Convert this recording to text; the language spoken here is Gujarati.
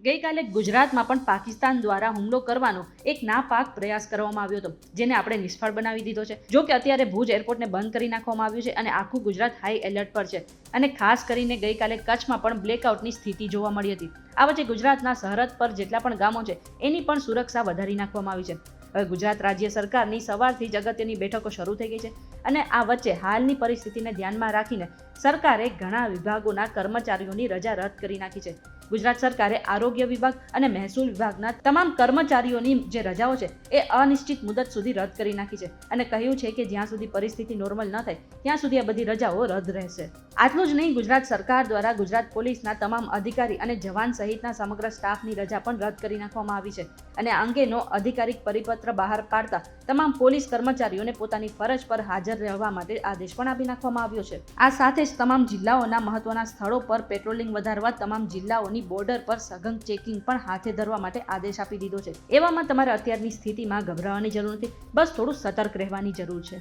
ગઈકાલે ગુજરાતમાં પણ પાકિસ્તાન દ્વારા હુમલો કરવાનો એક નાપાક પ્રયાસ કરવામાં આવ્યો હતો, જેને આપણે નિષ્ફળ બનાવી દીધો છે. જો કે અત્યારે ભુજ એરપોર્ટને બંધ કરી નાખવામાં આવ્યું છે અને આખું ગુજરાત હાઈ એલર્ટ પર છે. અને ખાસ કરીને ગઈકાલે કચ્છમાં પણ બ્લેકઆઉટની સ્થિતિ જોવા મળી હતી. આ વચ્ચે ગુજરાતના સરહદ પર જેટલા પણ ગામો છે એની પણ સુરક્ષા વધારી નાખવામાં આવી છે. હવે ગુજરાત રાજ્ય સરકારની સવારથી જ અગત્યની બેઠકો શરૂ થઈ ગઈ છે અને આ વચ્ચે હાલની પરિસ્થિતિને ધ્યાનમાં રાખીને સરકારે ઘણા વિભાગોના કર્મચારીઓની રજા રદ કરી નાખી છે. ગુજરાત સરકારે આરોગ્ય વિભાગ અને મહેસૂલ વિભાગના તમામ કર્મચારીઓની જે રજાઓ છે એ અનિશ્ચિત મુદત સુધી રદ કરી નાખી છે અને કહ્યું છે કે જ્યાં સુધી પરિસ્થિતિ નોર્મલ ન થાય ત્યાં સુધી આ બધી રજાઓ રદ રહેશે. આટલું જ નહીં, ગુજરાત સરકાર દ્વારા ગુજરાત પોલીસના તમામ અધિકારી અને જવાન સહિતના સમગ્ર સ્ટાફની રજા પણ રદ કરી નાખવામાં આવી છે અને આ અંગેનો અધિકારિક પરિપત્ર બહાર પાડતા તમામ પોલીસ કર્મચારીઓને પોતાની ફરજ પર હાજર રહેવા માટે આદેશ પણ આપી નાખવામાં આવ્યો છે. આ સાથે જ તમામ જિલ્લાઓના મહત્વના સ્થળો પર પેટ્રોલિંગ વધારવા તમામ જિલ્લાઓની બોર્ડર પર સઘન ચેકિંગ પણ હાથે ધરવા માટે આદેશ આપી દીધો છે. એવામાં તમારે અત્યારની સ્થિતિમાં ગભરાવાની જરૂર નથી, બસ થોડું સતર્ક રહેવાની જરૂર છે.